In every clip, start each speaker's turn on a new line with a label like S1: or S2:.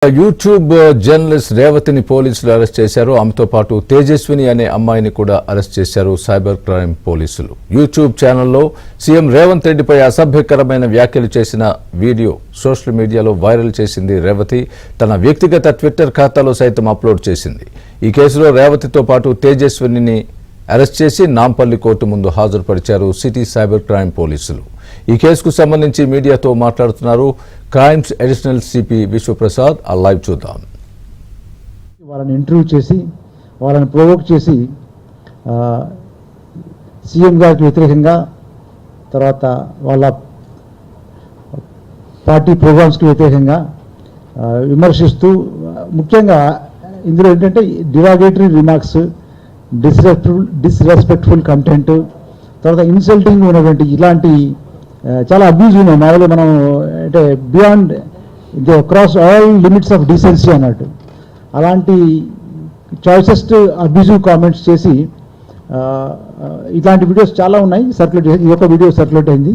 S1: YouTube journalist రేవతిని పోలీసులు arrest చేశారు. ఆమెతో పాటు తేజస్విని అనే అమ్మాయిని కూడా అరెస్ట్ చేశారు సైబర్ క్రైమ్ పోలీసులు. యూట్యూబ్ ఛానల్లో సీఎం రేవంత్ రెడ్డిపై అసభ్యకరమైన వ్యాఖ్యలు చేసిన వీడియో సోషల్ మీడియాలో వైరల్ చేసింది రేవతి. తన వ్యక్తిగత ట్విట్టర్ ఖాతాలో సైతం అప్లోడ్ చేసింది. ఈ కేసులో రేవతితో పాటు తేజస్విని అరెస్ట్ చేసి నాంపల్లి కోర్టు ముందు హాజరుపరిచారు సిటీ సైబర్ క్రైమ్ పోలీసులు. ఈ కేసుకు సంబంధించి మీడియాతో మాట్లాడుతున్నారు క్రైమ్స్ అడిషనల్ సిపి విశ్వప్రసాద్. ఆ లైవ్ చూద్దాం.
S2: వాళ్ళని ఇంటర్వ్యూ చేసి వాళ్ళని ప్రొవోక్ చేసి సీఎం గారికి వ్యతిరేకంగా, తర్వాత వాళ్ళ పార్టీ ప్రోగ్రామ్స్కి వ్యతిరేకంగా విమర్శిస్తూ, ముఖ్యంగా ఇందులో ఏంటంటే డిరాగేటరీ రిమార్క్స్, డిస్రెస్పెక్ట్ఫుల్ కంటెంట్, తర్వాత ఇన్సల్టింగ్ ఉన్నటువంటి ఇలాంటి చాలా అబ్యూజ్ ఉన్నాయి. మామూలుగా మనం అంటే beyond the cross all limits of decency అన్నట్టు అలాంటి చాయిసెస్ట్ అబ్యూజివ్ కామెంట్స్ చేసి ఇలాంటి వీడియోస్ చాలా ఉన్నాయి సర్క్యులేట్ చేసి. ఈ యొక్క వీడియో సర్క్యులేట్ అయింది.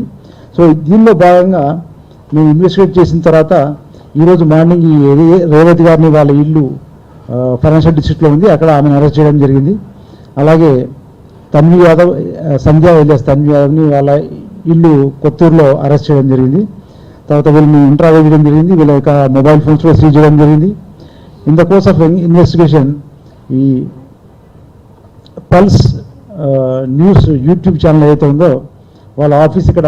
S2: సో దీనిలో భాగంగా మేము ఇన్వెస్టిగేట్ చేసిన తర్వాత ఈరోజు మార్నింగ్ ఈ రేవతి గారిని వాళ్ళ ఇల్లు ఫైనాన్షియల్ డిస్ట్రిక్ట్లో ఉంది, అక్కడ ఆమెను అరెస్ట్ చేయడం జరిగింది. అలాగే తన్వి యాదవ్, సంధ్య ఎలియాస్ తన్వి యాదవ్ని వాళ్ళ ఇల్లు కొత్తూరులో అరెస్ట్ చేయడం జరిగింది. తర్వాత వీళ్ళని ఇంట్రాగేట్ చేయడం జరిగింది. వీళ్ళ యొక్క మొబైల్ ఫోన్స్ కూడా సీజ్ చేయడం జరిగింది. In the course of investigation ఈ పల్స్ న్యూస్ యూట్యూబ్ ఛానల్ ఏదైతే ఉందో వాళ్ళ ఆఫీస్ ఇక్కడ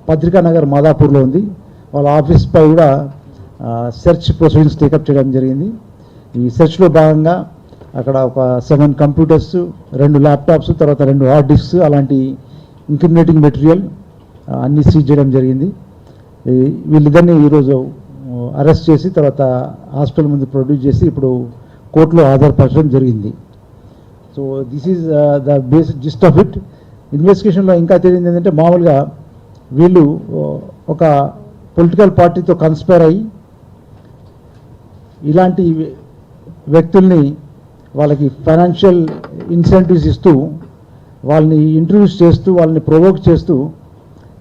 S2: పత్రికా నగర్ మాదాపూర్లో ఉంది. వాళ్ళ ఆఫీస్పై కూడా సెర్చ్ ప్రొసీడింగ్స్ టేకప్ చేయడం జరిగింది. ఈ సెర్చ్లో భాగంగా అక్కడ ఒక 7 కంప్యూటర్స్, 2 ల్యాప్టాప్స్, తర్వాత 2 హార్డ్ డిస్క్స్, అలాంటి ఇంక్రిమినేటింగ్ మెటీరియల్ అన్నీ సీజ్ చేయడం జరిగింది. వీళ్ళిద్దరిని ఈరోజు అరెస్ట్ చేసి తర్వాత హాస్పిటల్ ముందు ప్రొడ్యూస్ చేసి ఇప్పుడు కోర్టులో హాజరుపరచడం జరిగింది. So this is the basic gist of it. ఇన్వెస్టిగేషన్లో ఇంకా తెలియదు ఏంటంటే, మామూలుగా వీళ్ళు ఒక పొలిటికల్ పార్టీతో కన్స్పైర్ అయ్యి ఇలాంటి వ్యక్తుల్ని వాళ్ళకి ఫైనాన్షియల్ ఇన్సెంటివ్స్ ఇస్తూ, వాళ్ళని ఇంటర్వ్యూస్ చేస్తూ, వాళ్ళని ప్రొవోక్ చేస్తూ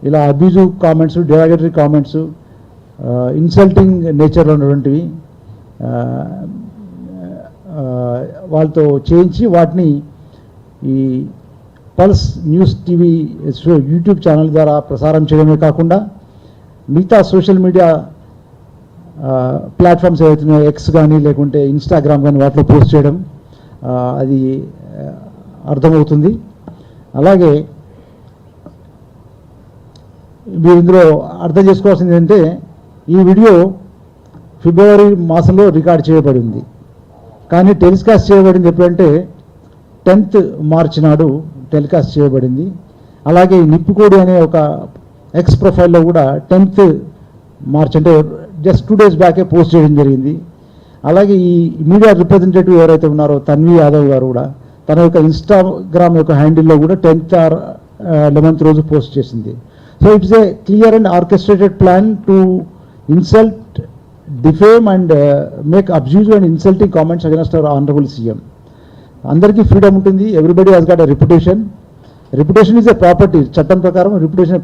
S2: ఇలా abusive comments, derogatory comments, insulting నేచర్లో ఉన్నటువంటివి వాళ్ళతో చేయించి వాటిని ఈ pulse news TV YouTube channel ద్వారా ప్రసారం చేయడమే కాకుండా మిగతా సోషల్ మీడియా ప్లాట్ఫామ్స్ ఏవైతున్నాయో ఎక్స్ కానీ లేకుంటే ఇన్స్టాగ్రామ్ కానీ వాటిలో పోస్ట్ చేయడం అది అర్థమవుతుంది. అలాగే మీరు ఇందులో అర్థం చేసుకోవాల్సింది ఏంటంటే, ఈ వీడియో ఫిబ్రవరి మాసంలో రికార్డ్ చేయబడింది, కానీ టెలికాస్ట్ చేయబడింది ఎప్పుడంటే 10th మార్చ్ నాడు టెలికాస్ట్ చేయబడింది. అలాగే నిప్పుకోడి అనే ఒక ఎక్స్ ప్రొఫైల్లో కూడా 10th మార్చ్ అంటే జస్ట్ 2 days బ్యాకే పోస్ట్ చేయడం జరిగింది. అలాగే ఈ మీడియా రిప్రజెంటేటివ్ ఎవరైతే ఉన్నారో తన్వి యాదవ్ గారు కూడా తన యొక్క ఇన్స్టాగ్రామ్ యొక్క హ్యాండిల్లో కూడా 10th or 11th రోజు పోస్ట్ చేసింది. So it's a clear and orchestrated plan to insult, defame and make abusive and insulting comments against our honourable CM. అందరికీ ఫ్రీడమ్ ఉంటుంది. Everybody has got a reputation. Reputation is a property. చట్టం ప్రకారం reputation